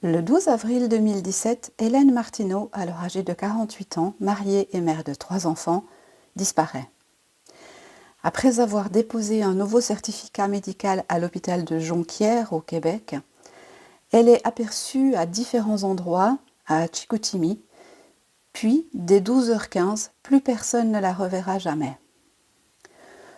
Le 12 avril 2017, Hélène Martineau, alors âgée de 48 ans, mariée et mère de 3 enfants, disparaît. Après avoir déposé un nouveau certificat médical à l'hôpital de Jonquière, au Québec, elle est aperçue à différents endroits, à Chicoutimi, puis dès 12h15, plus personne ne la reverra jamais.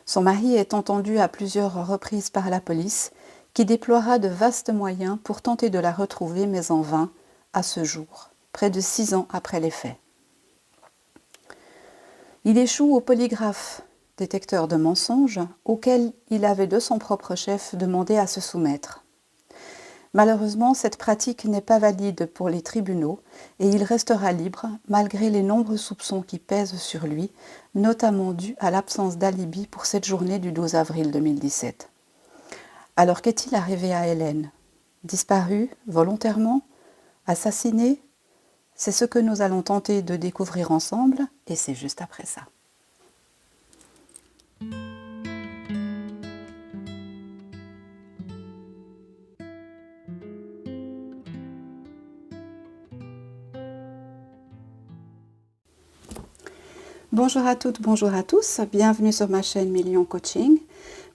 Son mari est entendu à plusieurs reprises par la police, qui déploiera de vastes moyens pour tenter de la retrouver, mais en vain, à ce jour, près de 6 ans après les faits. Il échoue au polygraphe, détecteur de mensonges, auquel il avait de son propre chef demandé à se soumettre. Malheureusement, cette pratique n'est pas valide pour les tribunaux et il restera libre malgré les nombreux soupçons qui pèsent sur lui, notamment dus à l'absence d'alibi pour cette journée du 12 avril 2017. Alors qu'est-il arrivé à Hélène? Disparue volontairement? Assassinée? C'est ce que nous allons tenter de découvrir ensemble et c'est juste après ça. Bonjour à toutes, bonjour à tous, bienvenue sur ma chaîne Million Coaching.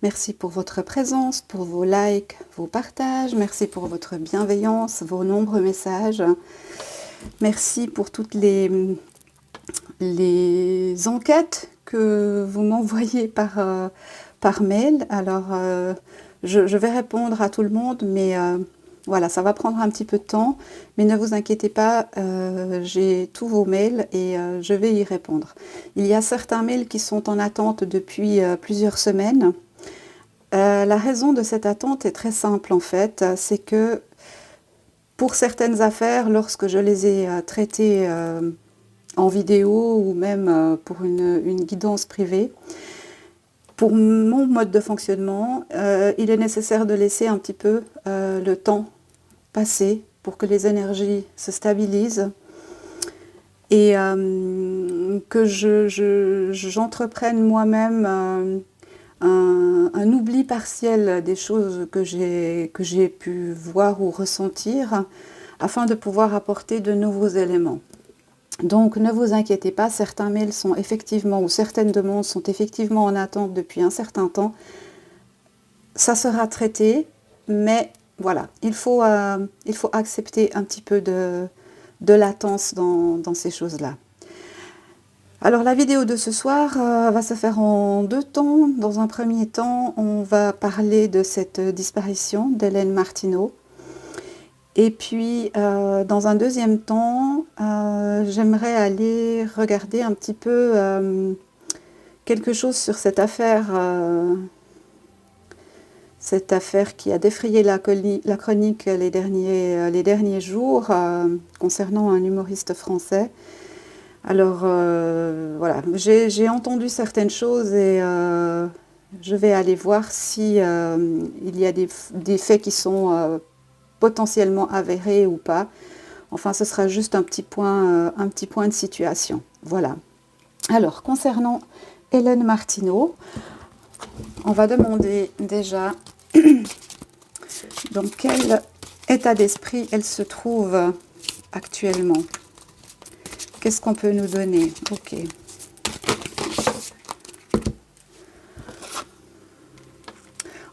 Merci pour votre présence, pour vos likes, vos partages, merci pour votre bienveillance, vos nombreux messages. Merci pour toutes les enquêtes que vous m'envoyez par mail. Alors, je vais répondre à tout le monde, mais voilà, ça va prendre un petit peu de temps, mais ne vous inquiétez pas, j'ai tous vos mails et je vais y répondre. Il y a certains mails qui sont en attente depuis plusieurs semaines. La raison de cette attente est très simple en fait, c'est que pour certaines affaires, lorsque je les ai traitées en vidéo ou même pour une guidance privée, pour mon mode de fonctionnement, il est nécessaire de laisser un petit peu le temps passer pour que les énergies se stabilisent et que j'entreprenne moi-même un oubli partiel des choses que j'ai pu voir ou ressentir afin de pouvoir apporter de nouveaux éléments. Donc ne vous inquiétez pas, certains mails sont effectivement, ou certaines demandes sont effectivement en attente depuis un certain temps. Ça sera traité, mais voilà, il faut accepter un petit peu de latence dans ces choses-là. Alors la vidéo de ce soir va se faire en 2 temps. Dans un premier temps, on va parler de cette disparition d'Hélène Martineau. Et puis, dans un deuxième temps, j'aimerais aller regarder un petit peu quelque chose sur cette affaire qui a défrayé la chronique les derniers jours concernant un humoriste français. Alors, voilà, j'ai entendu certaines choses et je vais aller voir si il y a des faits qui sont potentiellement avérés ou pas. Enfin, ce sera juste un petit point de situation. Voilà. Alors, concernant Hélène Martineau, on va demander déjà dans quel état d'esprit elle se trouve actuellement. Qu'est-ce qu'on peut nous donner? Ok.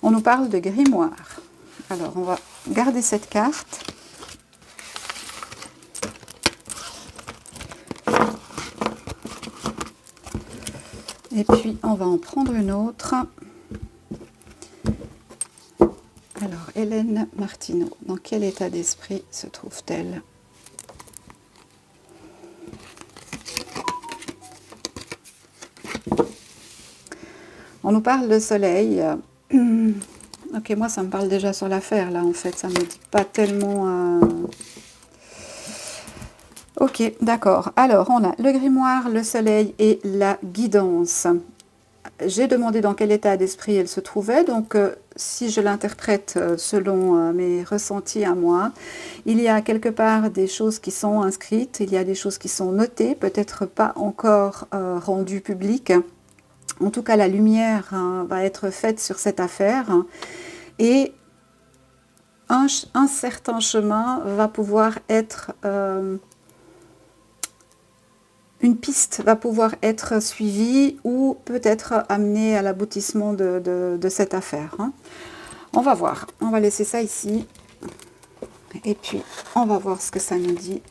On nous parle de grimoire. Alors, on va garder cette carte. Et puis, on va en prendre une autre. Alors, Hélène Martineau, dans quel état d'esprit se trouve-t-elle? On nous parle de soleil. Ok, moi ça me parle déjà sur l'affaire là en fait, ça me dit pas tellement... Ok, d'accord. Alors on a le grimoire, le soleil et la guidance. J'ai demandé dans quel état d'esprit elle se trouvait, donc si je l'interprète selon mes ressentis à moi, il y a quelque part des choses qui sont inscrites, il y a des choses qui sont notées, peut-être pas encore rendues publiques. En tout cas, la lumière va être faite sur cette affaire et un certain chemin va pouvoir être... une piste va pouvoir être suivie ou peut-être amenée à l'aboutissement de cette affaire. Hein. On va voir. On va laisser ça ici. Et puis, on va voir ce que ça nous dit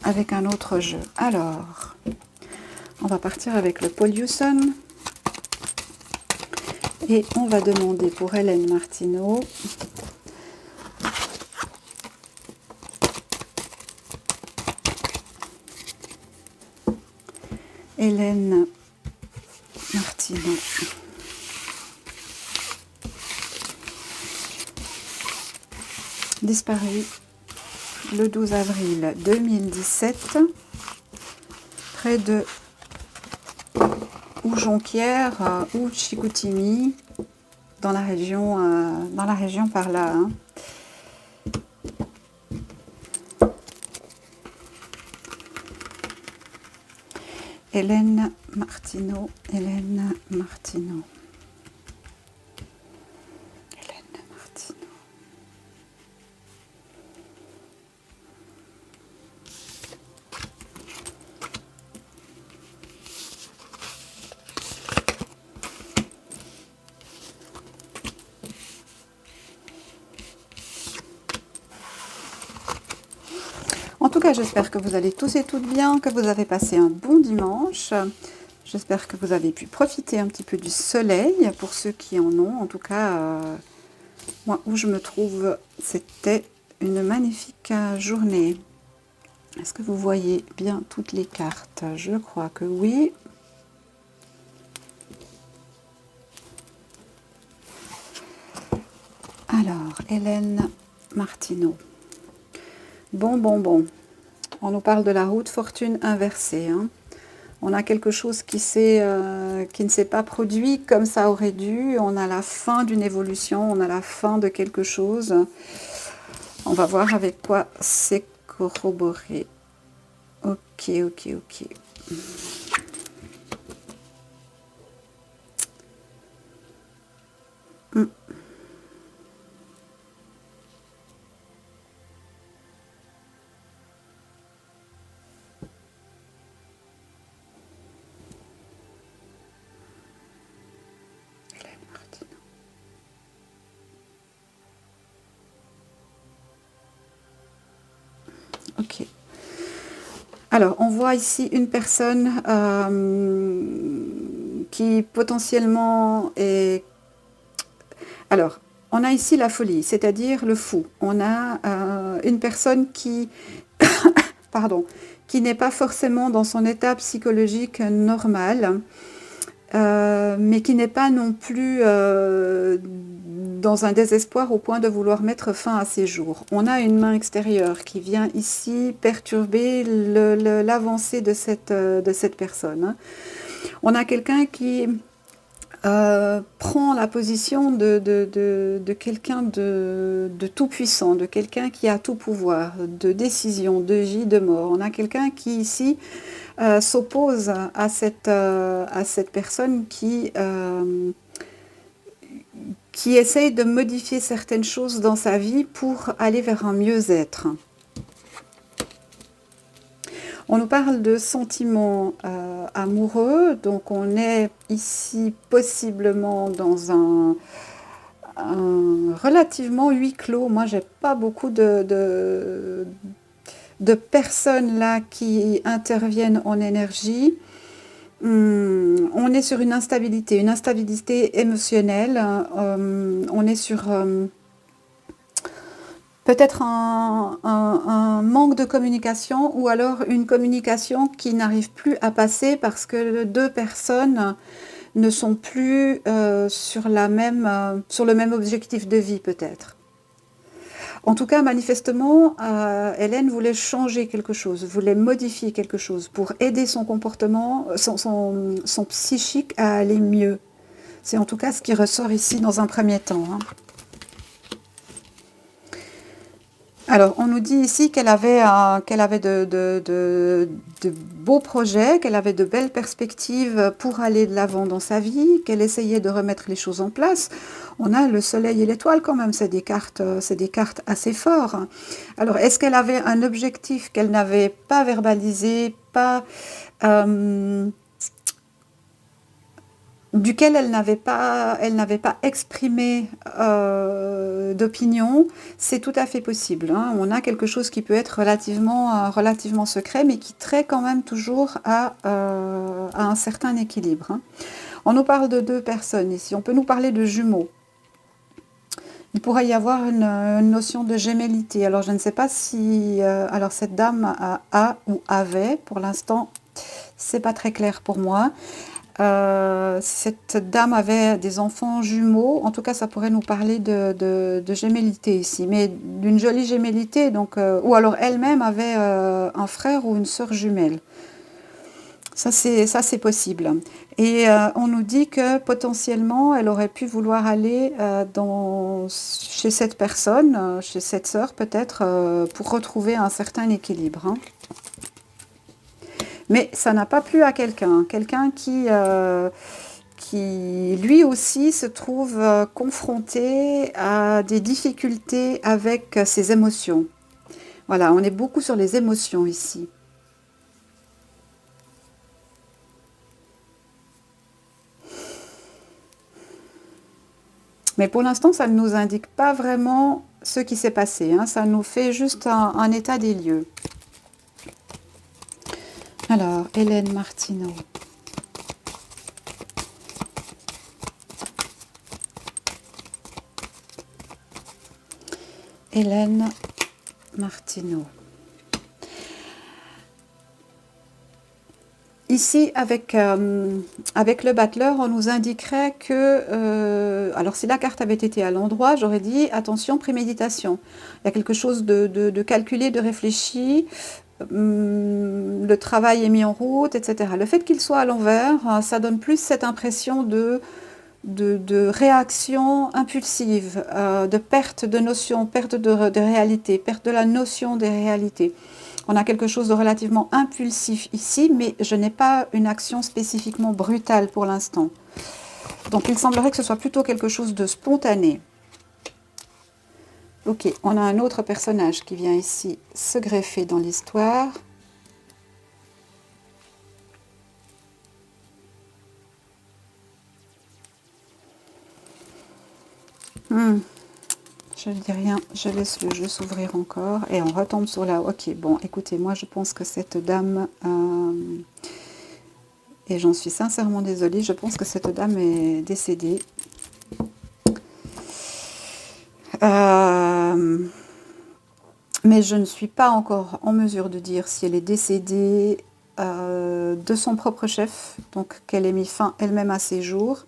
avec un autre jeu. Alors, on va partir avec le Paul Hewson. Et on va demander pour Hélène Martineau. Hélène Martineau. Disparue le 12 avril 2017, près de ou Jonquière ou Chicoutimi, dans la région par là. Hein. Hélène Martineau, Hélène Martineau. Hélène Martineau. En tout cas, j'espère que vous allez tous et toutes bien, que vous avez passé un bon dimanche. J'espère que vous avez pu profiter un petit peu du soleil, pour ceux qui en ont. En tout cas, moi, où je me trouve, c'était une magnifique journée. Est-ce que vous voyez bien toutes les cartes? Je crois que oui. Alors, Hélène Martineau. Bon. On nous parle de la roue de fortune inversée. Hein. On a quelque chose qui ne s'est pas produit comme ça aurait dû. On a la fin d'une évolution, on a la fin de quelque chose. On va voir avec quoi c'est corroboré. Ok. Ok. Alors, on voit ici une personne qui potentiellement est... Alors, on a ici la folie, c'est-à-dire le fou. On a une personne qui... Pardon, qui n'est pas forcément dans son état psychologique normal, mais qui n'est pas non plus dans un désespoir au point de vouloir mettre fin à ses jours. On a une main extérieure qui vient ici perturber l'avancée de cette personne. Hein. On a quelqu'un qui prend la position de quelqu'un de tout puissant, de quelqu'un qui a tout pouvoir, de décision, de vie, de mort. On a quelqu'un qui ici s'oppose à cette personne qui essaye de modifier certaines choses dans sa vie pour aller vers un mieux-être. On nous parle de sentiments amoureux, donc on est ici possiblement dans un relativement huis clos. Moi, j'ai pas beaucoup de personnes là qui interviennent en énergie. On est sur une instabilité émotionnelle. On est sur peut-être un manque de communication ou alors une communication qui n'arrive plus à passer parce que deux personnes ne sont plus sur le même objectif de vie peut-être. En tout cas, manifestement, Hélène voulait changer quelque chose, voulait modifier quelque chose pour aider son comportement, son psychique à aller mieux. C'est en tout cas ce qui ressort ici dans un premier temps. Hein. Alors, on nous dit ici qu'elle avait de beaux projets, qu'elle avait de belles perspectives pour aller de l'avant dans sa vie, qu'elle essayait de remettre les choses en place. On a le soleil et l'étoile quand même, c'est des cartes assez fortes. Alors, est-ce qu'elle avait un objectif qu'elle n'avait pas verbalisé, euh, duquel elle n'avait pas exprimé d'opinion, c'est tout à fait possible, hein. On a quelque chose qui peut être relativement secret, mais qui trait quand même toujours à un certain équilibre, hein. On nous parle de deux personnes ici, on peut nous parler de jumeaux. Il pourrait y avoir une notion de gémellité. Alors je ne sais pas si alors cette dame a ou avait, pour l'instant, c'est pas très clair pour moi. Cette dame avait des enfants jumeaux, en tout cas ça pourrait nous parler de gémellité ici, mais d'une jolie gémellité, donc, ou alors elle-même avait un frère ou une sœur jumelle. Ça c'est possible. Et on nous dit que potentiellement elle aurait pu vouloir aller chez cette personne, chez cette sœur peut-être, pour retrouver un certain équilibre, hein. Mais ça n'a pas plu à quelqu'un qui lui aussi se trouve confronté à des difficultés avec ses émotions. Voilà, on est beaucoup sur les émotions ici. Mais pour l'instant, ça ne nous indique pas vraiment ce qui s'est passé, hein. Ça nous fait juste un état des lieux. Alors, Hélène Martineau. Hélène Martineau. Ici, avec le battleur, on nous indiquerait que... alors, si la carte avait été à l'endroit, j'aurais dit, attention, préméditation. Il y a quelque chose de calculé, de réfléchi, le travail est mis en route, etc. Le fait qu'il soit à l'envers, ça donne plus cette impression de réaction impulsive, de perte de notion, perte de réalité, perte de la notion des réalités. On a quelque chose de relativement impulsif ici, mais je n'ai pas une action spécifiquement brutale pour l'instant. Donc il semblerait que ce soit plutôt quelque chose de spontané. Ok, on a un autre personnage qui vient ici se greffer dans l'histoire. Je ne dis rien, je laisse le jeu s'ouvrir encore et on retombe sur la... Ok, bon, écoutez, moi je pense que cette dame... et j'en suis sincèrement désolée, je pense que cette dame est décédée. Mais je ne suis pas encore en mesure de dire si elle est décédée de son propre chef, donc qu'elle ait mis fin elle-même à ses jours,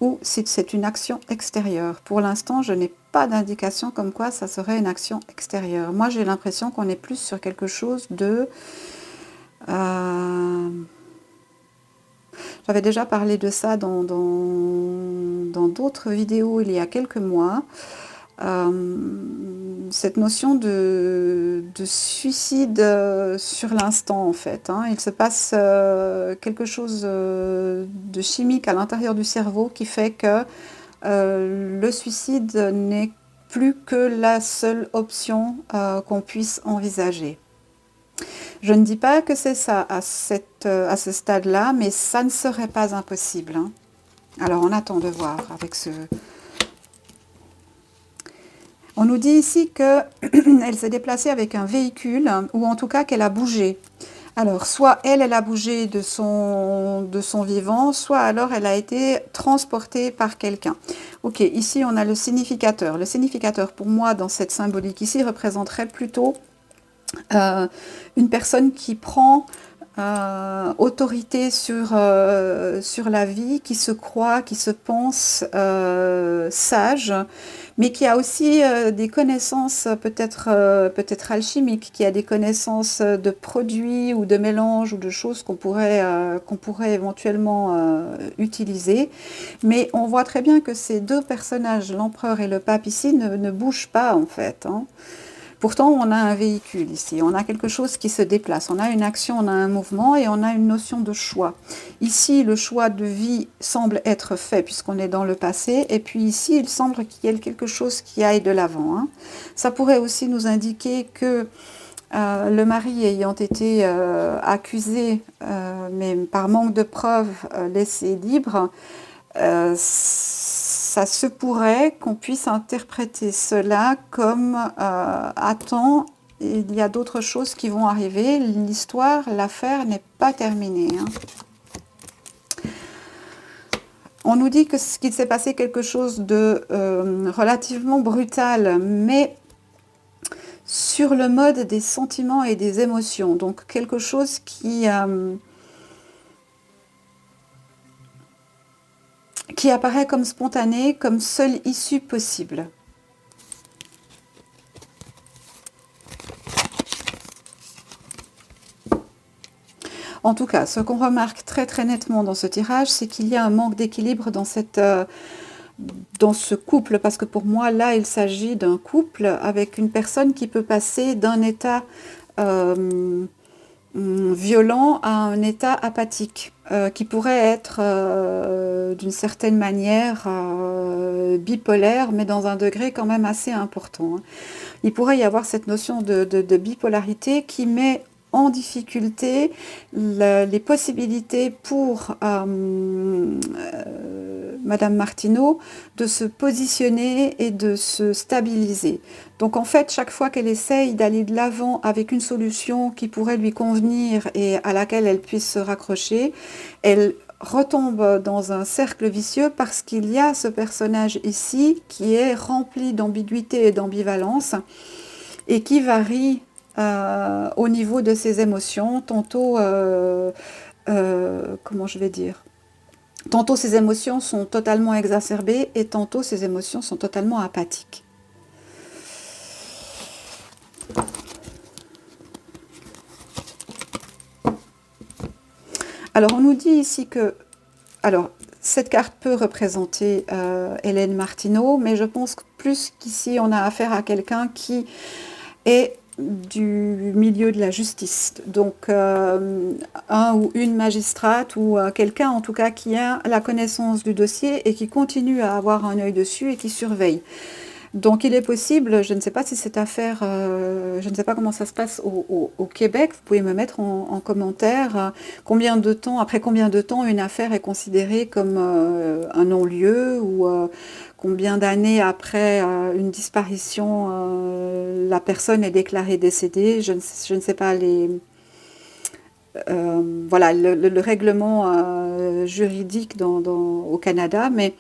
ou si c'est une action extérieure. Pour l'instant, je n'ai pas d'indication comme quoi ça serait une action extérieure. Moi, j'ai l'impression qu'on est plus sur quelque chose de... J'avais déjà parlé de ça dans d'autres vidéos il y a quelques mois. Cette notion de suicide sur l'instant en fait, hein. Il se passe quelque chose de chimique à l'intérieur du cerveau qui fait que le suicide n'est plus que la seule option qu'on puisse envisager. Je ne dis pas que c'est ça à ce stade-là, mais ça ne serait pas impossible, hein. Alors on attend de voir avec ce... On nous dit ici qu'elle s'est déplacée avec un véhicule, ou en tout cas qu'elle a bougé. Alors, soit elle a bougé de son vivant, soit alors elle a été transportée par quelqu'un. Ok, ici on a le significateur. Le significateur, pour moi, dans cette symbolique ici, représenterait plutôt une personne qui prend autorité sur la vie, qui se croit, qui se pense sage, mais qui a aussi des connaissances peut-être alchimiques, qui a des connaissances de produits ou de mélanges ou de choses qu'on pourrait éventuellement utiliser. Mais on voit très bien que ces deux personnages, l'empereur et le pape ici, ne bougent pas en fait, hein. Pourtant, on a un véhicule ici, on a quelque chose qui se déplace, on a une action, on a un mouvement et on a une notion de choix. Ici, le choix de vie semble être fait puisqu'on est dans le passé, et puis ici, il semble qu'il y ait quelque chose qui aille de l'avant, hein. Ça pourrait aussi nous indiquer que le mari ayant été accusé, mais par manque de preuves, laissé libre, ça se pourrait qu'on puisse interpréter cela comme attends, il y a d'autres choses qui vont arriver, l'histoire, l'affaire n'est pas terminée, hein. On nous dit qu'il s'est passé quelque chose de relativement brutal, mais sur le mode des sentiments et des émotions. Donc quelque chose qui apparaît comme spontané, comme seule issue possible. En tout cas, ce qu'on remarque très très nettement dans ce tirage, c'est qu'il y a un manque d'équilibre dans ce couple, parce que pour moi, là, il s'agit d'un couple avec une personne qui peut passer d'un état violent à un état apathique, qui pourrait être d'une certaine manière bipolaire, mais dans un degré quand même assez important, hein. Il pourrait y avoir cette notion de bipolarité qui met en difficulté les possibilités pour Madame Martineau de se positionner et de se stabiliser. Donc en fait, chaque fois qu'elle essaye d'aller de l'avant avec une solution qui pourrait lui convenir et à laquelle elle puisse se raccrocher, elle retombe dans un cercle vicieux parce qu'il y a ce personnage ici qui est rempli d'ambiguïté et d'ambivalence et qui varie au niveau de ses émotions, tantôt, comment je vais dire, tantôt ses émotions sont totalement exacerbées et tantôt ses émotions sont totalement apathiques. Alors on nous dit ici que, alors cette carte peut représenter Hélène Martineau, mais je pense que plus qu'ici on a affaire à quelqu'un qui est du milieu de la justice, donc un ou une magistrate ou quelqu'un en tout cas qui a la connaissance du dossier et qui continue à avoir un œil dessus et qui surveille. Donc il est possible, je ne sais pas si cette affaire, je ne sais pas comment ça se passe au Québec, vous pouvez me mettre en commentaire combien de temps, après combien de temps une affaire est considérée comme un non-lieu ou combien d'années après une disparition la personne est déclarée décédée. Je ne sais pas voilà, le règlement juridique au Canada, mais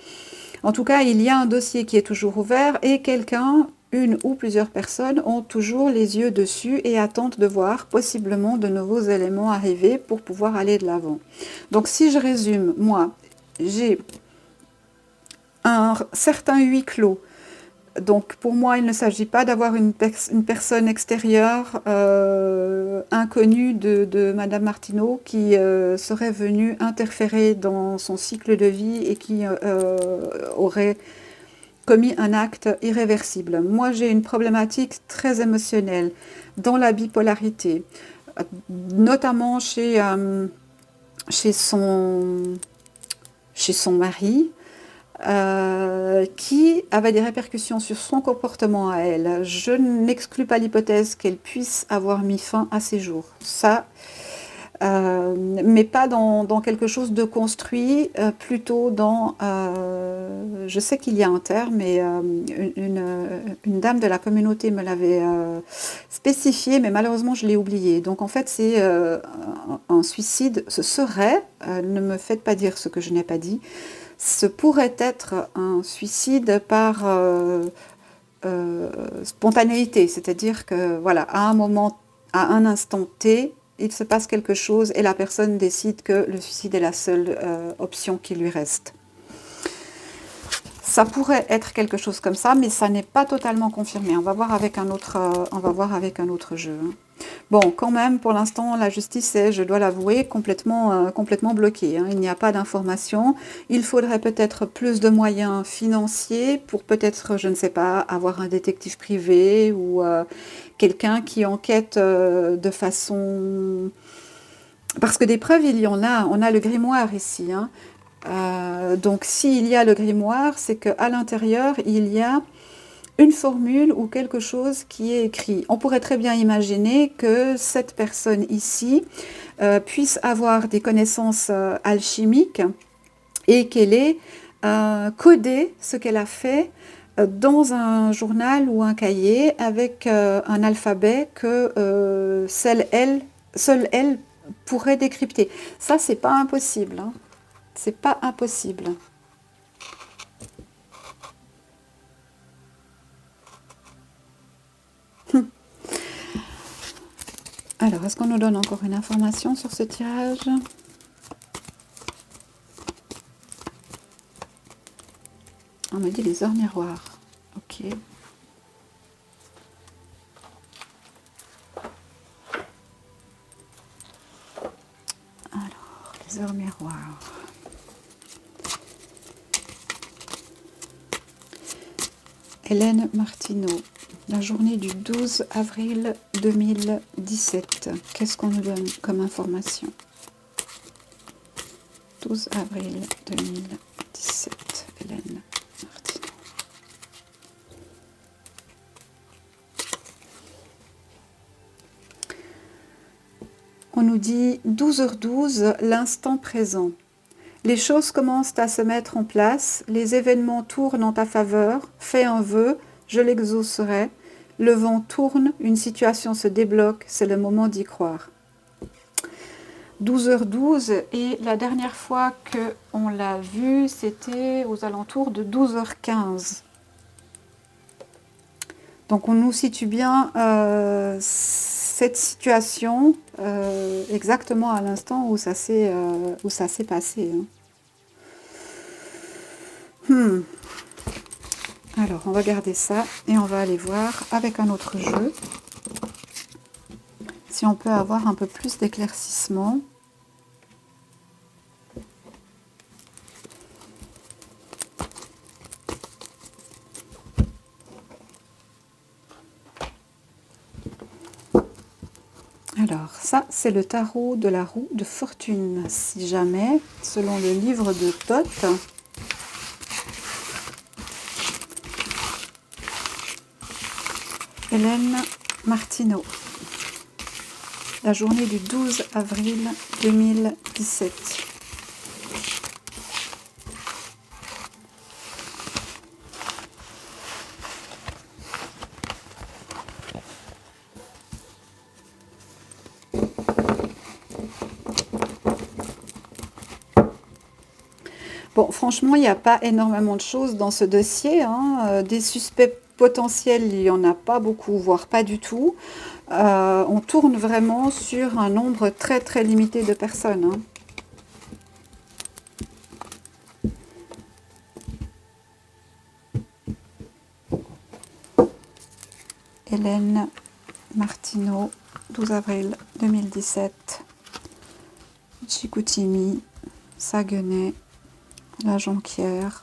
en tout cas, il y a un dossier qui est toujours ouvert et quelqu'un, une ou plusieurs personnes, ont toujours les yeux dessus et attendent de voir possiblement de nouveaux éléments arriver pour pouvoir aller de l'avant. Donc si je résume, moi, j'ai un certain huis clos. Donc pour moi, il ne s'agit pas d'avoir une personne extérieure, inconnue de Madame Martineau, qui serait venue interférer dans son cycle de vie et qui aurait commis un acte irréversible. Moi, j'ai une problématique très émotionnelle dans la bipolarité, notamment chez son mari, qui avait des répercussions sur son comportement à elle. Je n'exclus pas l'hypothèse qu'elle puisse avoir mis fin à ses jours. Ça, mais pas dans quelque chose de construit, plutôt dans... je sais qu'il y a un terme, mais une dame de la communauté me l'avait spécifié, mais malheureusement je l'ai oublié. Donc en fait c'est un suicide, ce serait, ne me faites pas dire ce que je n'ai pas dit, ce pourrait être un suicide par spontanéité, c'est-à-dire que voilà, à un moment, à un instant T, il se passe quelque chose et la personne décide que le suicide est la seule option qui lui reste. Ça pourrait être quelque chose comme ça, mais ça n'est pas totalement confirmé. On va voir avec un autre jeu. Bon, quand même, pour l'instant, la justice est, je dois l'avouer, complètement bloquée, hein. Il n'y a pas d'informations. Il faudrait peut-être plus de moyens financiers pour peut-être, je ne sais pas, avoir un détective privé ou quelqu'un qui enquête de façon... Parce que des preuves, il y en a. On a le grimoire ici, hein. Donc, s'il y a le grimoire, c'est qu'à l'intérieur, il y a une formule ou quelque chose qui est écrit. On pourrait très bien imaginer que cette personne ici puisse avoir des connaissances alchimiques et qu'elle ait codé ce qu'elle a fait dans un journal ou un cahier avec un alphabet que seule elle pourrait décrypter. Ça, c'est pas impossible, hein. C'est pas impossible. Alors, est-ce qu'on nous donne encore une information sur ce tirage? On me dit les heures miroirs. Ok. Alors, les heures miroirs. Hélène Martineau, la journée du 12 avril 2017. Qu'est-ce qu'on nous donne comme information? 12 avril 2017, Hélène Martineau. On nous dit 12h12, l'instant présent. Les choses commencent à se mettre en place, les événements tournent en ta faveur, fais un vœu, je l'exaucerai. Le vent tourne, une situation se débloque, c'est le moment d'y croire. 12h12 et la dernière fois qu'on l'a vu, c'était aux alentours de 12h15. Donc on nous situe bien cette situation exactement à l'instant où ça s'est passé, hein. Alors on va garder ça et on va aller voir avec un autre jeu si on peut avoir un peu plus d'éclaircissement. Alors, ça, c'est le tarot de la roue de fortune, si jamais, selon le livre de Thoth. Hélène Martineau, la journée du 12 avril 2017. Bon, franchement, il n'y a pas énormément de choses dans ce dossier, hein. Des suspects potentiels, il n'y en a pas beaucoup, voire pas du tout. On tourne vraiment sur un nombre très très limité de personnes, hein. Hélène Martineau, 12 avril 2017. Chicoutimi, Saguenay, La Jonquière.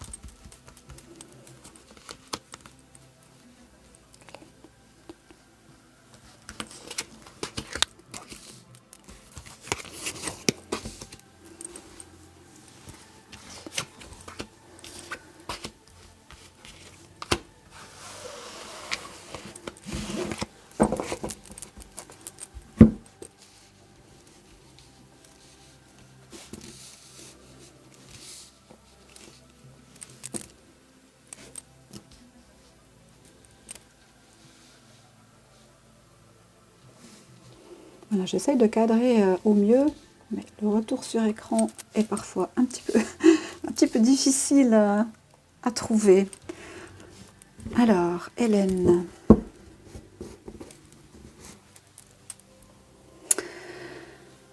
Voilà, j'essaye de cadrer au mieux, mais le retour sur écran est parfois un petit peu difficile à trouver. Alors, Hélène.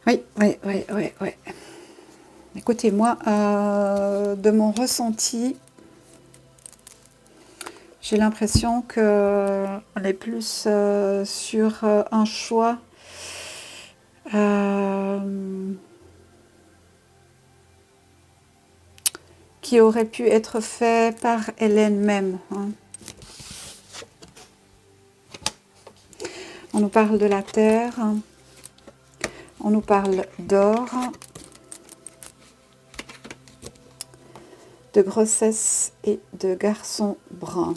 Oui. Écoutez, moi, de mon ressenti, j'ai l'impression qu'on est plus sur un choix euh, qui aurait pu être fait par Hélène même, hein. On nous parle de la terre, on nous parle d'or, de grossesse et de garçon brun.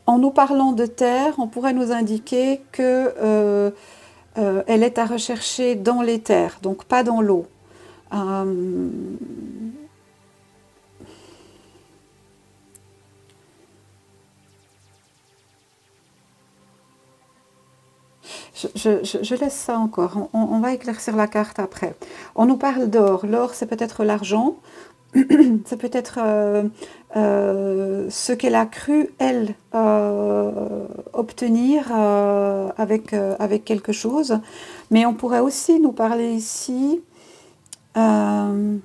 En nous parlant de terre, on pourrait nous indiquer que elle est à rechercher dans les terres, donc pas dans l'eau. Euh, je laisse ça encore, on va éclaircir la carte après. On nous parle d'or, l'or c'est peut-être l'argent, c'est peut-être ce qu'elle a cru, elle, obtenir avec quelque chose. Mais on pourrait aussi nous parler ici. euh,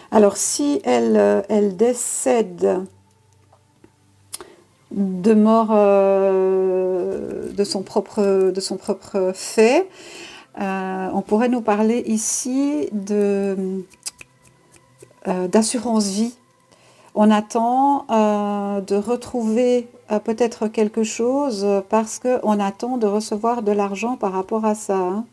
alors, si elle décède de mort de son propre fait, on pourrait nous parler ici d'assurance vie. On attend de retrouver peut-être quelque chose parce qu'on attend de recevoir de l'argent par rapport à ça, hein.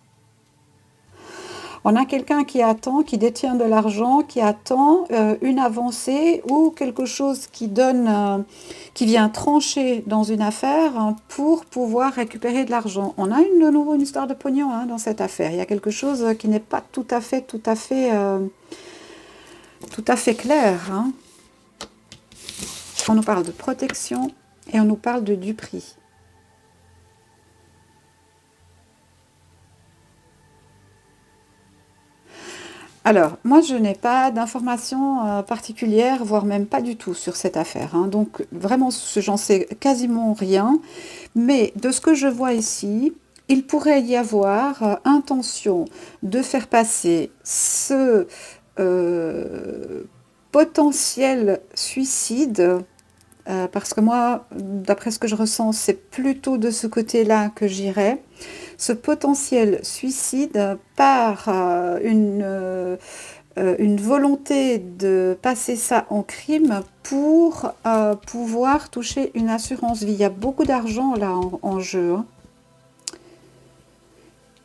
On a quelqu'un qui attend, qui détient de l'argent, qui attend une avancée ou quelque chose qui donne, qui vient trancher dans une affaire, hein, pour pouvoir récupérer de l'argent. On a de nouveau une histoire de pognon, hein, dans cette affaire. Il y a quelque chose qui n'est pas tout à fait clair, hein. On nous parle de protection et on nous parle de duperie. Alors, moi, je n'ai pas d'informations particulières, voire même pas du tout sur cette affaire, hein. Donc, vraiment, j'en sais quasiment rien. Mais de ce que je vois ici, il pourrait y avoir intention de faire passer ce euh, potentiel suicide. Parce que moi, d'après ce que je ressens, c'est plutôt de ce côté-là que j'irais. Ce potentiel suicide par une volonté de passer ça en crime pour pouvoir toucher une assurance vie. Il y a beaucoup d'argent là en jeu, hein.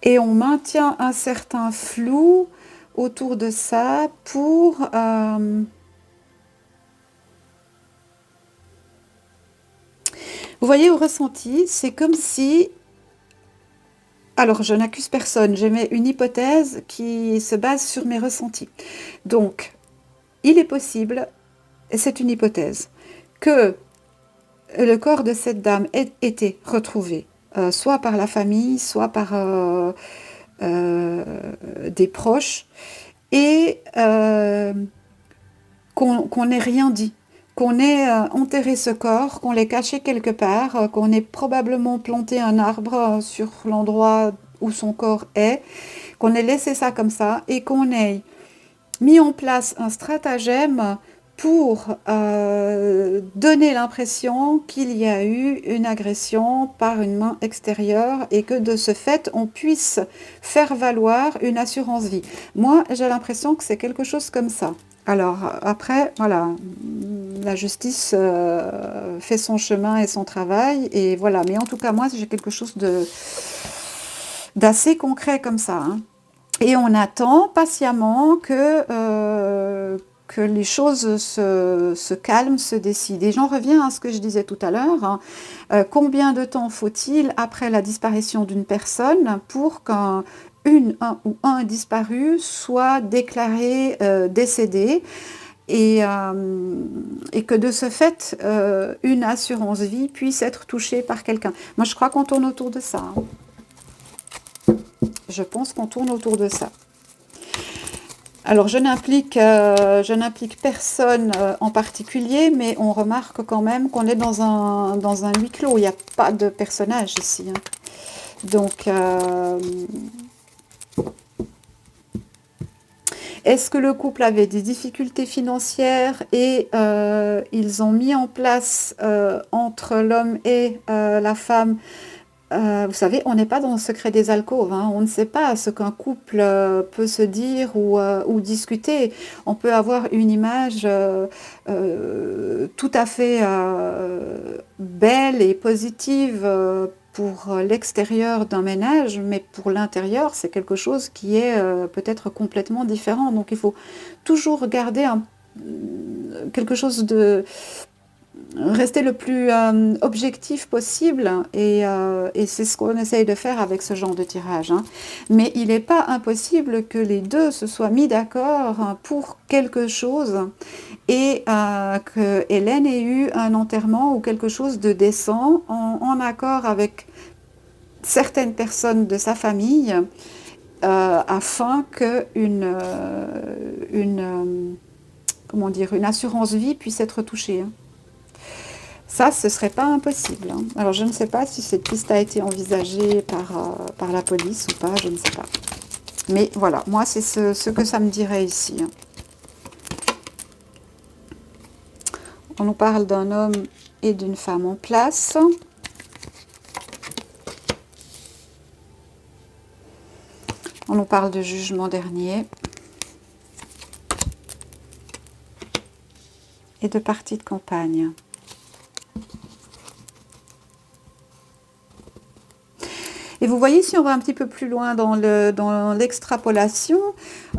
Et on maintient un certain flou autour de ça pour... vous voyez, au ressenti, c'est comme si... Alors, je n'accuse personne, j'émets une hypothèse qui se base sur mes ressentis. Donc, il est possible, et c'est une hypothèse, que le corps de cette dame ait été retrouvé, soit par la famille, soit par des proches, et qu'on n'ait rien dit, qu'on ait enterré ce corps, qu'on l'ait caché quelque part, qu'on ait probablement planté un arbre sur l'endroit où son corps est, qu'on ait laissé ça comme ça et qu'on ait mis en place un stratagème pour donner l'impression qu'il y a eu une agression par une main extérieure et que de ce fait, on puisse faire valoir une assurance vie. Moi, j'ai l'impression que c'est quelque chose comme ça. Alors après, voilà, la justice fait son chemin et son travail, et voilà. Mais en tout cas, moi, j'ai quelque chose d'assez concret comme ça, hein. Et on attend patiemment que les choses se calment, se décident. Et j'en reviens à ce que je disais tout à l'heure, hein. Combien de temps faut-il après la disparition d'une personne pour qu'un ou un disparu soit déclaré décédé et que de ce fait, une assurance vie puisse être touchée par quelqu'un. Moi, je crois qu'on tourne autour de ça, hein. Je pense qu'on tourne autour de ça. Alors, je n'implique personne en particulier, mais on remarque quand même qu'on est dans un huis clos. Il n'y a pas de personnage ici, hein. Donc, est-ce que le couple avait des difficultés financières et ils ont mis en place entre l'homme et la femme Vous savez, on n'est pas dans le secret des alcôves, hein. On ne sait pas ce qu'un couple peut se dire ou discuter. On peut avoir une image tout à fait belle et positive pour l'extérieur d'un ménage, mais pour l'intérieur, c'est quelque chose qui est peut-être complètement différent. Donc il faut toujours garder quelque chose de rester le plus objectif possible et c'est ce qu'on essaye de faire avec ce genre de tirage, hein. Mais il n'est pas impossible que les deux se soient mis d'accord pour quelque chose et que Hélène ait eu un enterrement ou quelque chose de décent en accord avec certaines personnes de sa famille afin qu'une comment dire, une assurance vie puisse être touchée, hein. Ça, ce serait pas impossible, hein. Alors, je ne sais pas si cette piste a été envisagée par la police ou pas, je ne sais pas. Mais voilà, moi, c'est ce que ça me dirait ici, hein. On nous parle d'un homme et d'une femme en place. On nous parle de jugement dernier. Et de partie de campagne. Et vous voyez, si on va un petit peu plus loin dans l'extrapolation,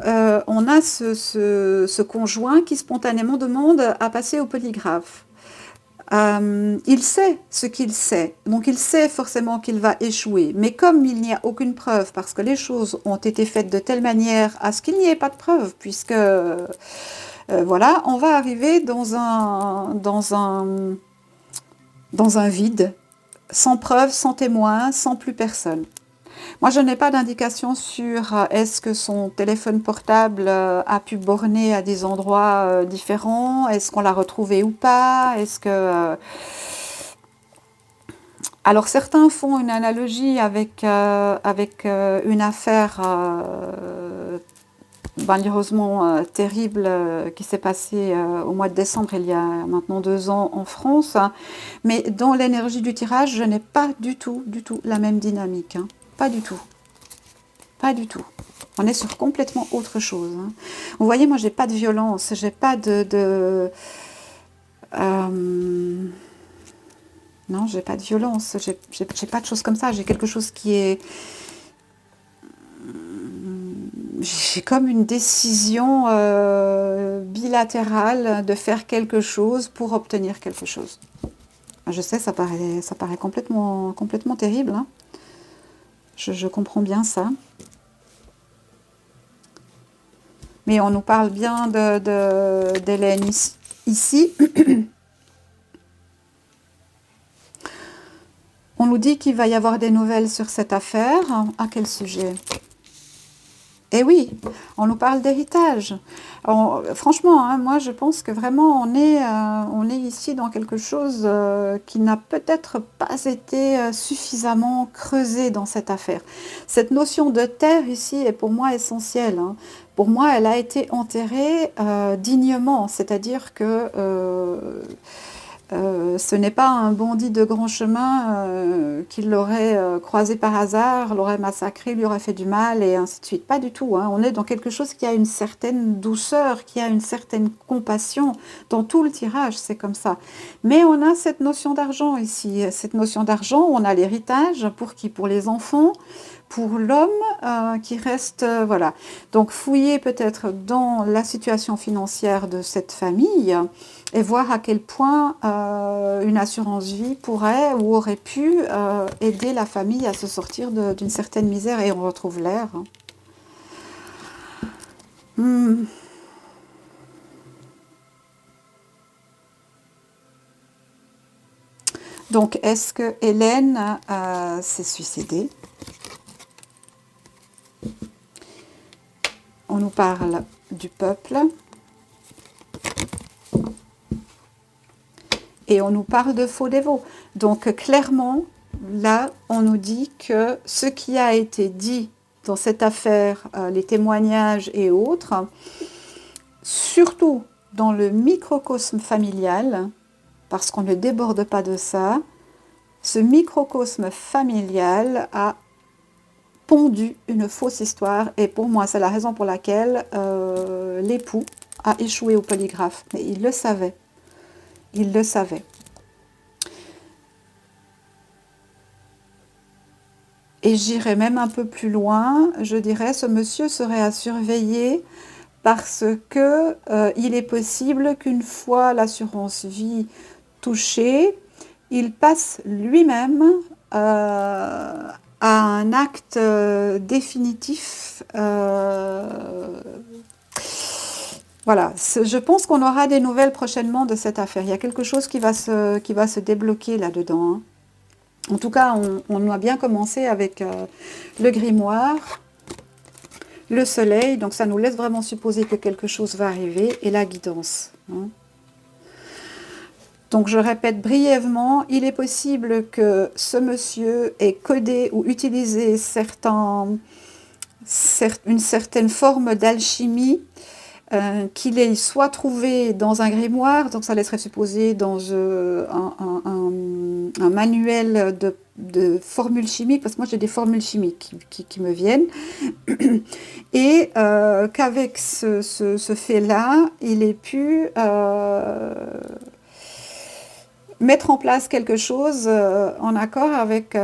on a ce conjoint qui spontanément demande à passer au polygraphe. Il sait ce qu'il sait, donc il sait forcément qu'il va échouer. Mais comme il n'y a aucune preuve, parce que les choses ont été faites de telle manière à ce qu'il n'y ait pas de preuve, puisque voilà, on va arriver dans un vide, sans preuve, sans témoin, sans plus personne. Moi, je n'ai pas d'indication sur est-ce que son téléphone portable a pu borner à des endroits différents, est-ce qu'on l'a retrouvé ou pas, est-ce que... Alors, certains font une analogie avec une affaire malheureusement terrible qui s'est passée au mois de décembre, il y a maintenant 2 ans en France. Mais dans l'énergie du tirage, je n'ai pas du tout la même dynamique, hein. Pas du tout. Pas du tout. On est sur complètement autre chose, hein. Vous voyez, moi, j'ai pas de violence, j'ai pas non, j'ai pas de violence, j'ai pas de choses comme ça, j'ai quelque chose qui est... J'ai comme une décision bilatérale de faire quelque chose pour obtenir quelque chose. Je sais, ça paraît complètement terrible, hein. Je comprends bien ça. Mais on nous parle bien d'Hélène ici. On nous dit qu'il va y avoir des nouvelles sur cette affaire. À quel sujet ? Eh oui, on nous parle d'héritage. Franchement, hein, moi je pense que vraiment on est ici dans quelque chose qui n'a peut-être pas été suffisamment creusé dans cette affaire. Cette notion de terre ici est pour moi essentielle, hein. Pour moi, elle a été enterrée dignement, c'est-à-dire que ce n'est pas un bandit de grand chemin qui l'aurait croisé par hasard, l'aurait massacré, lui aurait fait du mal et ainsi de suite. Pas du tout, hein. On est dans quelque chose qui a une certaine douceur, qui a une certaine compassion. Dans tout le tirage, c'est comme ça. Mais on a cette notion d'argent ici. Cette notion d'argent, on a l'héritage. Pour qui? Pour les enfants, pour l'homme qui reste... voilà. Donc fouiller peut-être dans la situation financière de cette famille et voir à quel point une assurance vie pourrait ou aurait pu aider la famille à se sortir d'une certaine misère et on retrouve l'air. Donc, est-ce que Hélène s'est suicidée? On nous parle du peuple. Et on nous parle de faux dévots. Donc clairement, là, on nous dit que ce qui a été dit dans cette affaire, les témoignages et autres, surtout dans le microcosme familial, parce qu'on ne déborde pas de ça, Ce microcosme familial a pondu une fausse histoire et pour moi, c'est la raison pour laquelle l'époux a échoué au polygraphe. Mais il le savait. Il le savait. Et j'irais même un peu plus loin, je dirais, ce monsieur serait à surveiller parce que il est possible qu'une fois l'assurance vie touchée, il passe lui-même à un acte définitif. Voilà, je pense qu'on aura des nouvelles prochainement de cette affaire. Il y a quelque chose qui va se débloquer là-dedans, hein. En tout cas, on a bien commencé avec le grimoire, le soleil, donc ça nous laisse vraiment supposer que quelque chose va arriver, et la guidance, hein. Donc je répète brièvement, il est possible que ce monsieur ait codé ou utilisé une certaine forme d'alchimie, qu'il ait soit trouvé dans un grimoire, donc ça laisserait supposer dans un manuel de formules chimiques, parce que moi j'ai des formules chimiques qui me viennent, et qu'avec ce fait-là, il ait pu mettre en place quelque chose en accord avec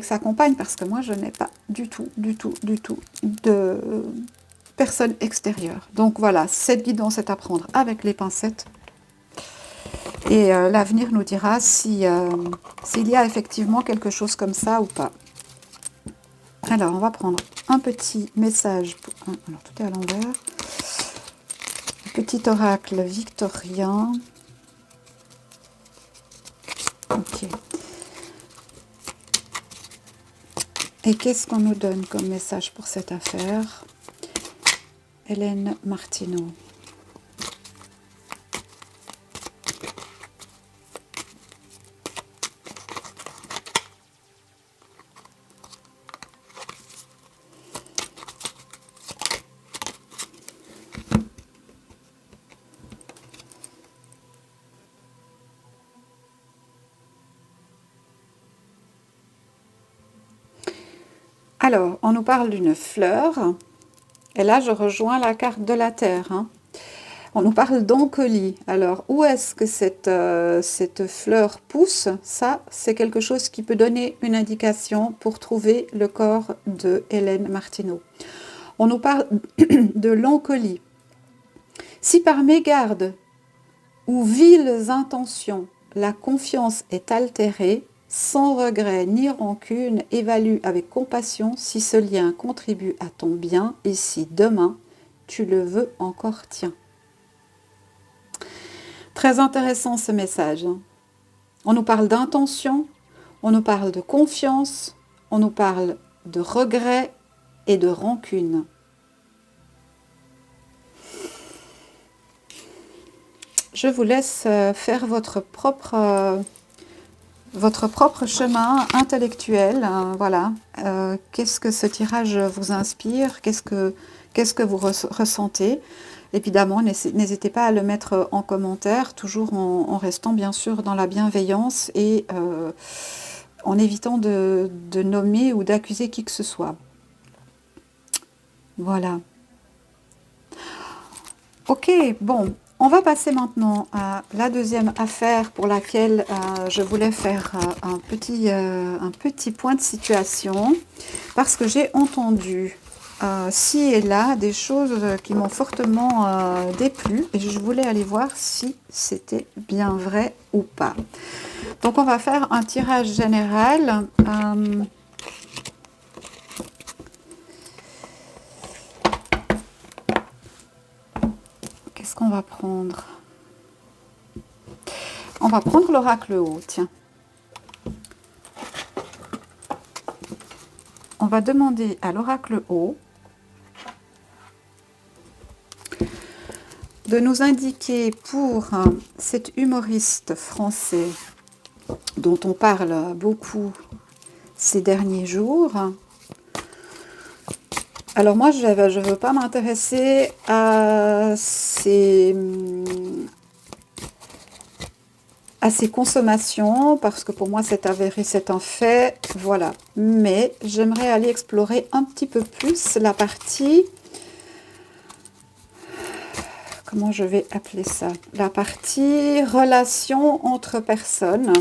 sa compagne, parce que moi je n'ai pas du tout de personne extérieure. Donc voilà, cette guidance est à prendre avec les pincettes. Et l'avenir nous dira s'il y a effectivement quelque chose comme ça ou pas. Alors, on va prendre un petit message. Alors, tout est à l'envers. Petit oracle victorien. Ok. Et qu'est-ce qu'on nous donne comme message pour cette affaire? Hélène Martineau. Alors, on nous parle d'une fleur. Et là, je rejoins la carte de la Terre, hein. On nous parle d'Ancolie. Alors, où est-ce que cette fleur pousse? Ça, c'est quelque chose qui peut donner une indication pour trouver le corps de Hélène Martineau. On nous parle de l'Ancolie. Si par mégarde ou viles intentions, la confiance est altérée, sans regret ni rancune, évalue avec compassion si ce lien contribue à ton bien et si demain tu le veux encore, tiens. Très intéressant ce message. On nous parle d'intention, on nous parle de confiance, on nous parle de regret et de rancune. Je vous laisse faire votre propre chemin intellectuel. Voilà. Qu'est-ce que ce tirage vous inspire? Qu'est-ce que vous ressentez? Évidemment, n'hésitez pas à le mettre en commentaire, toujours en restant bien sûr dans la bienveillance et en évitant de nommer ou d'accuser qui que ce soit. Voilà. Ok, bon. On va passer maintenant à la deuxième affaire pour laquelle je voulais faire un petit point de situation parce que j'ai entendu ci et là des choses qui m'ont fortement déplu et je voulais aller voir si c'était bien vrai ou pas. Donc on va faire un tirage général. Qu'est-ce qu'on va prendre? On va prendre l'oracle haut, tiens. On va demander à l'oracle haut de nous indiquer pour cet humoriste français dont on parle beaucoup ces derniers jours. Alors moi, je ne veux pas m'intéresser à à ses consommations, parce que pour moi c'est avéré, c'est un fait, voilà. Mais j'aimerais aller explorer un petit peu plus la partie, comment je vais appeler ça? La partie relation entre personnes.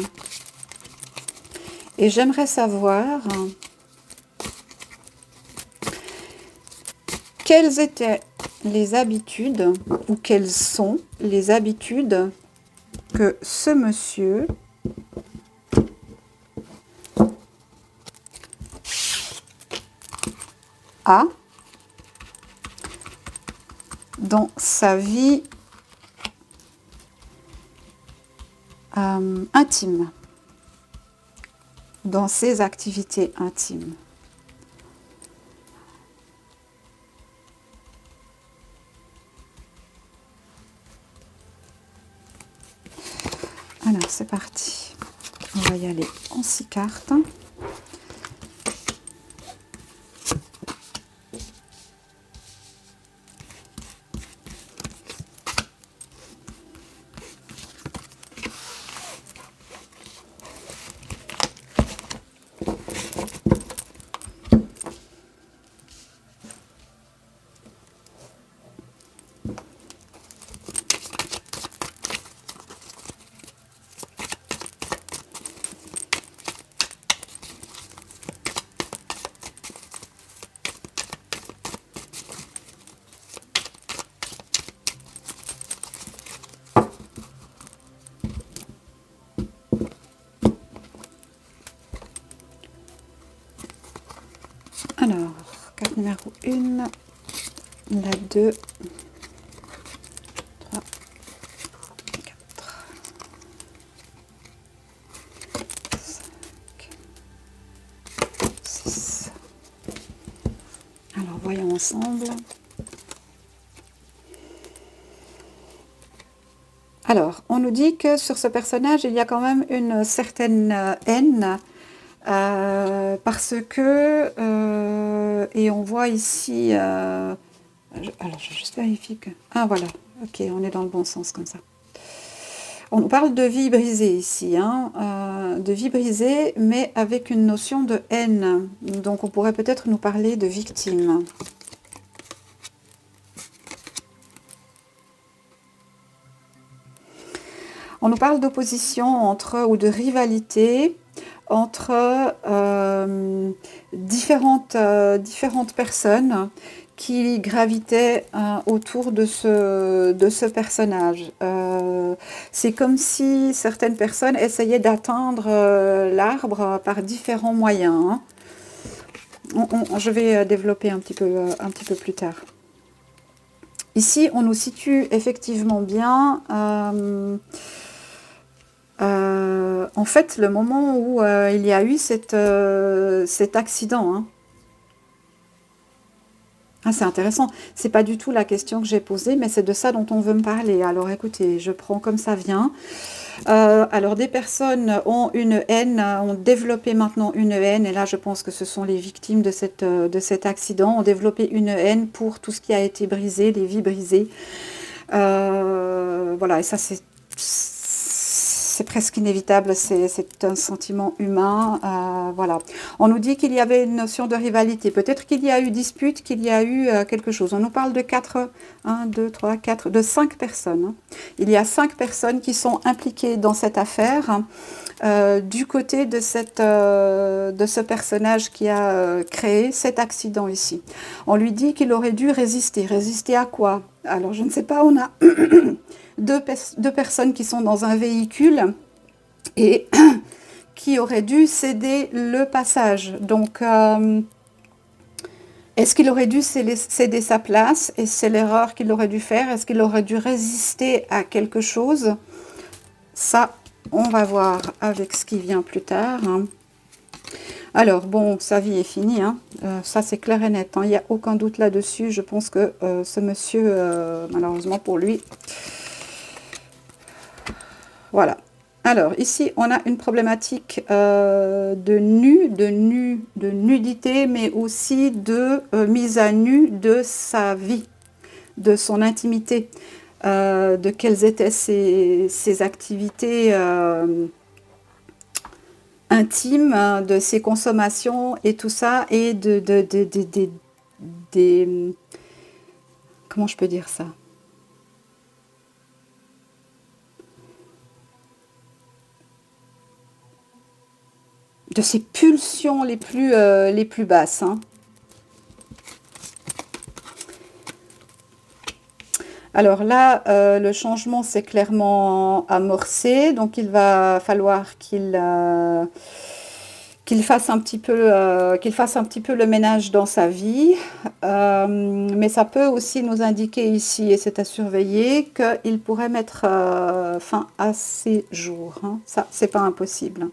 Et j'aimerais savoir quelles étaient les habitudes, ou quelles sont les habitudes que ce monsieur a dans sa vie intime, dans ses activités intimes. Alors, c'est parti. On va y aller en 6 cartes. Alors, carte numéro 1, la 2, 3, 4, 5, 6. Alors, voyons ensemble. Alors, on nous dit que sur ce personnage, il y a quand même une certaine haine. Parce que, et on voit ici, alors je vais juste vérifier que, ah voilà, ok, on est dans le bon sens comme ça. On nous parle de vie brisée ici, hein, de vie brisée, mais avec une notion de haine. Donc on pourrait peut-être nous parler de victime. On nous parle d'opposition entre, ou de rivalité entre différentes personnes qui gravitaient autour de ce personnage. C'est comme si certaines personnes essayaient d'atteindre l'arbre par différents moyens. Je vais développer un petit peu plus tard. Ici, on nous situe effectivement bien en fait, le moment où il y a eu cet accident. Hein. Ah, c'est intéressant. C'est pas du tout la question que j'ai posée, mais c'est de ça dont on veut me parler. Alors, écoutez, je prends comme ça vient. Alors, des personnes ont une haine, ont développé maintenant une haine, et là, je pense que ce sont les victimes de cet accident, ont développé une haine pour tout ce qui a été brisé, les vies brisées. Voilà, et ça, c'est presque inévitable, c'est un sentiment humain, voilà. On nous dit qu'il y avait une notion de rivalité, peut-être qu'il y a eu dispute, qu'il y a eu quelque chose. On nous parle de 5 personnes. Hein. Il y a 5 personnes qui sont impliquées dans cette affaire, du côté de ce personnage qui a créé cet accident ici. On lui dit qu'il aurait dû résister. Résister à quoi? Alors, je ne sais pas, on a... deux personnes qui sont dans un véhicule et qui auraient dû céder le passage. Donc, est-ce qu'il aurait dû céder sa place? Et c'est l'erreur qu'il aurait dû faire? Est-ce qu'il aurait dû résister à quelque chose? Ça, on va voir avec ce qui vient plus tard. Alors, bon, sa vie est finie, hein. Ça c'est clair et net, hein. Il n'y a aucun doute là-dessus. Je pense que ce monsieur, malheureusement pour lui... Voilà. Alors, ici, on a une problématique de nudité, mais aussi de mise à nu de sa vie, de son intimité. de quelles étaient ses activités intimes, de ses consommations et tout ça, et des comment je peux dire ça? De ses pulsions les plus basses, hein. Alors là, le changement s'est clairement amorcé, donc il va falloir qu'il fasse un petit peu le ménage dans sa vie. Mais ça peut aussi nous indiquer ici, et c'est à surveiller, qu'il pourrait mettre fin à ses jours, hein. Ça, c'est pas impossible.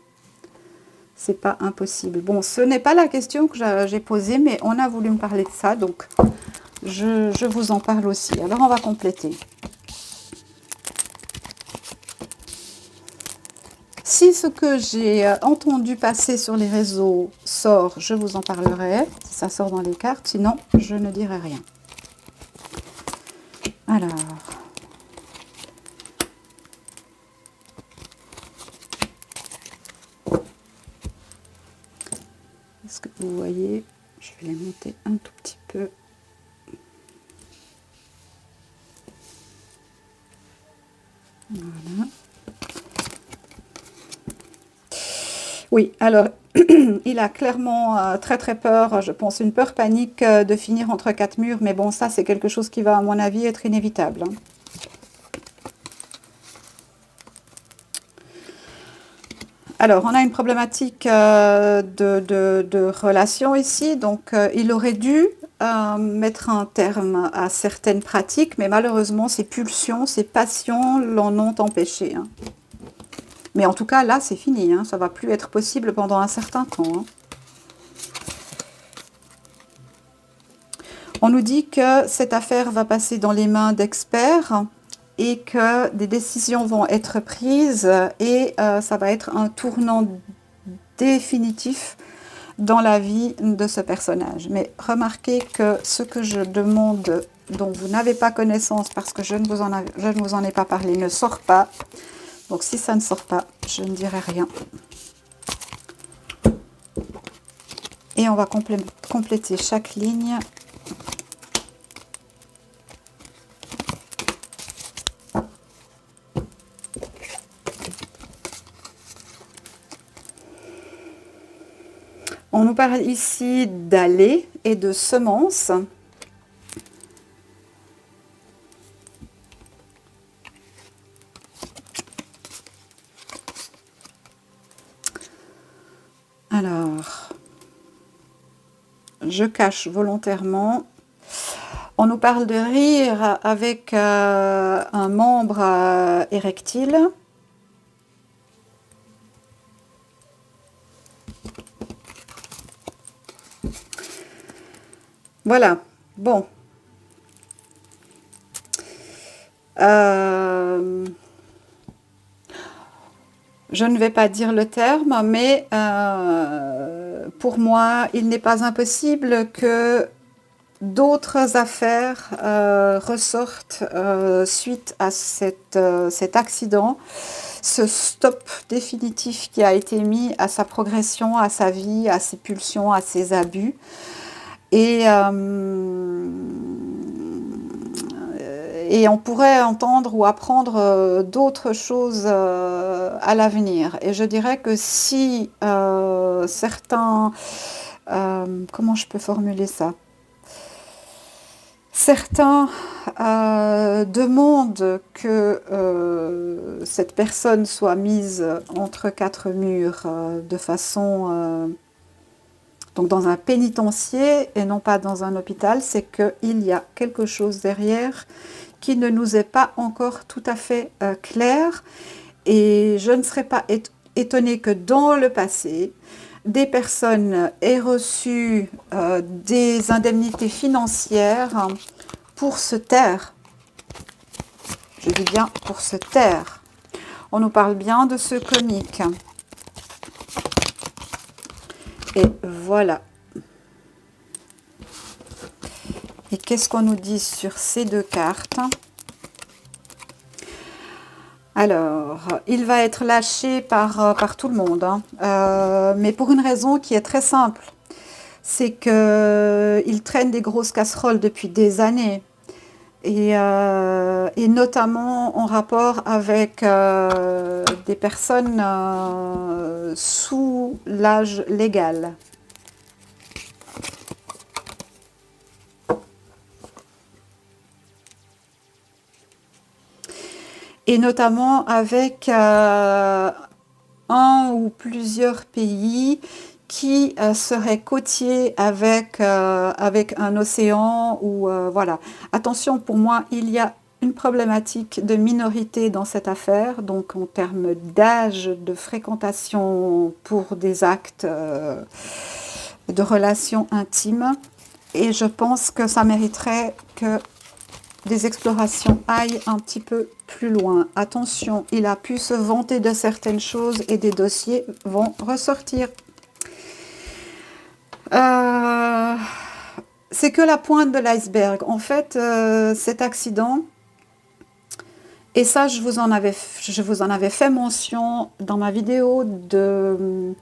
C'est pas impossible. Bon, ce n'est pas la question que j'ai posée, mais on a voulu me parler de ça, donc je vous en parle aussi. Alors, on va compléter. Si ce que j'ai entendu passer sur les réseaux sort, je vous en parlerai. Si ça sort dans les cartes, sinon, je ne dirai rien. Alors... est-ce que vous voyez? Je vais les monter un tout petit peu. Voilà. Oui, alors, il a clairement très très peur, je pense, une peur panique de finir entre quatre murs, mais bon, ça c'est quelque chose qui va, à mon avis, être inévitable, hein. Alors, on a une problématique de relation ici, donc il aurait dû mettre un terme à certaines pratiques, mais malheureusement, ses pulsions, ses passions l'en ont empêché, hein. Mais en tout cas, là, c'est fini, hein. Ça ne va plus être possible pendant un certain temps, hein. On nous dit que cette affaire va passer dans les mains d'experts et que des décisions vont être prises et ça va être un tournant définitif dans la vie de ce personnage. Mais remarquez que ce que je demande, dont vous n'avez pas connaissance parce que je ne vous en ai pas parlé, ne sort pas. Donc si ça ne sort pas, je ne dirai rien. Et on va compléter chaque ligne. On nous parle ici d'allées et de semences. Alors, je cache volontairement. On nous parle de rire avec un membre érectile. Voilà, bon. Je ne vais pas dire le terme, mais pour moi, il n'est pas impossible que d'autres affaires ressortent suite à cet accident, ce stop définitif qui a été mis à sa progression, à sa vie, à ses pulsions, à ses abus. Et on pourrait entendre ou apprendre d'autres choses à l'avenir. Et je dirais que si certains... comment je peux formuler ça? Certains demandent que cette personne soit mise entre quatre murs de façon... donc dans un pénitencier et non pas dans un hôpital, c'est qu'il y a quelque chose derrière qui ne nous est pas encore tout à fait clair. Et je ne serais pas étonnée que dans le passé, des personnes aient reçu des indemnités financières pour se taire. Je dis bien pour se taire. On nous parle bien de ce comique. Et voilà. Et qu'est-ce qu'on nous dit sur ces deux cartes? Alors, il va être lâché par tout le monde, hein. Mais pour une raison qui est très simple. C'est qu'il traîne des grosses casseroles depuis des années. Et notamment en rapport avec des personnes sous l'âge légal. Et notamment avec un ou plusieurs pays qui seraient côtiers avec un océan ou voilà. Attention, pour moi, il y a une problématique de minorité dans cette affaire, donc en termes d'âge, de fréquentation pour des actes de relations intimes. Et je pense que ça mériterait que des explorations aillent un petit peu plus loin. Attention, il a pu se vanter de certaines choses et des dossiers vont ressortir. C'est que la pointe de l'iceberg. En fait, cet accident, et ça je vous en avais fait mention dans ma vidéo de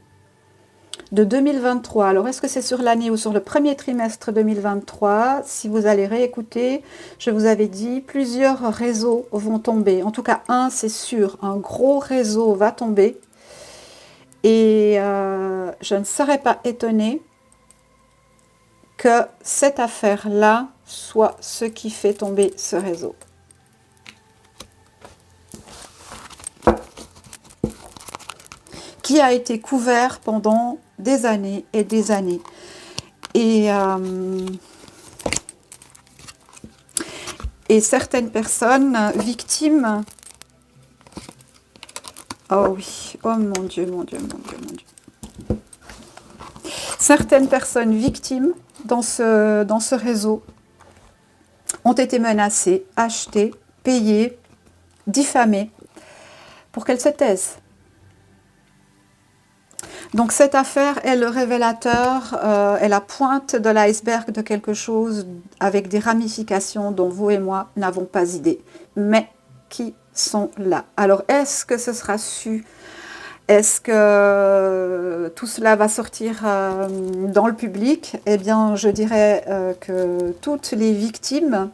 2023. Alors, est-ce que c'est sur l'année ou sur le premier trimestre 2023? Si vous allez réécouter, je vous avais dit plusieurs réseaux vont tomber. En tout cas, un, c'est sûr, un gros réseau va tomber. Et je ne serais pas étonnée que cette affaire-là soit ce qui fait tomber ce réseau. Qui a été couvert pendant des années et des années. Et certaines personnes victimes... Oh oui, oh mon Dieu, mon Dieu, mon Dieu, mon Dieu. Certaines personnes victimes dans ce réseau ont été menacées, achetées, payées, diffamées pour qu'elles se taisent. Donc cette affaire est le révélateur, est la pointe de l'iceberg de quelque chose avec des ramifications dont vous et moi n'avons pas idée, mais qui sont là. Alors est-ce que ce sera su? Est-ce que tout cela va sortir dans le public? Eh bien, je dirais que toutes les victimes,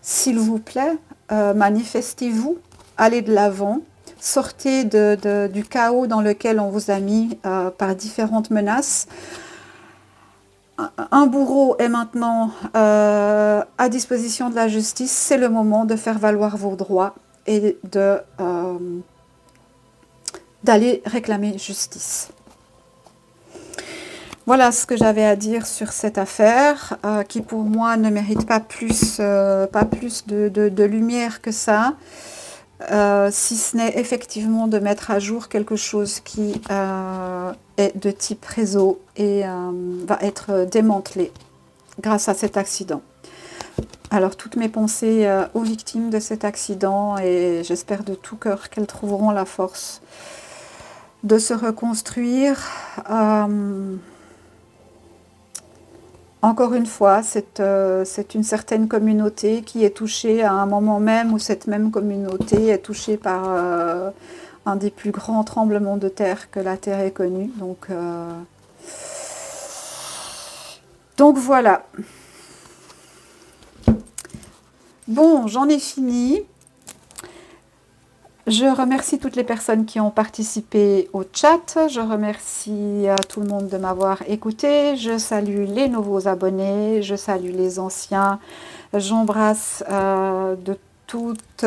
s'il vous plaît, manifestez-vous, allez de l'avant, sortez du chaos dans lequel on vous a mis par différentes menaces. Un bourreau est maintenant à disposition de la justice, c'est le moment de faire valoir vos droits et d'aller réclamer justice. Voilà ce que j'avais à dire sur cette affaire, qui pour moi ne mérite pas plus de lumière que ça, si ce n'est effectivement de mettre à jour quelque chose qui est de type réseau et va être démantelé grâce à cet accident. Alors toutes mes pensées aux victimes de cet accident et j'espère de tout cœur qu'elles trouveront la force de se reconstruire. Encore une fois, c'est une certaine communauté qui est touchée à un moment même où cette même communauté est touchée par un des plus grands tremblements de terre que la Terre ait connu. Donc voilà. Bon, j'en ai fini. Je remercie toutes les personnes qui ont participé au chat. Je remercie tout le monde de m'avoir écouté. Je salue les nouveaux abonnés. Je salue les anciens. J'embrasse de toutes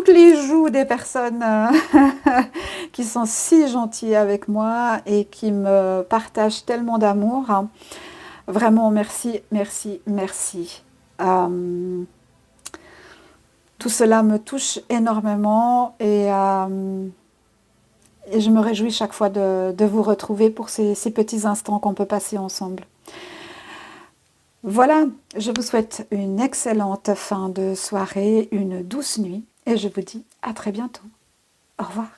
les joues des personnes qui sont si gentilles avec moi et qui me partagent tellement d'amour. Vraiment, merci, merci, merci. Tout cela me touche énormément et je me réjouis chaque fois de vous retrouver pour ces petits instants qu'on peut passer ensemble. Voilà, je vous souhaite une excellente fin de soirée, une douce nuit et je vous dis à très bientôt. Au revoir.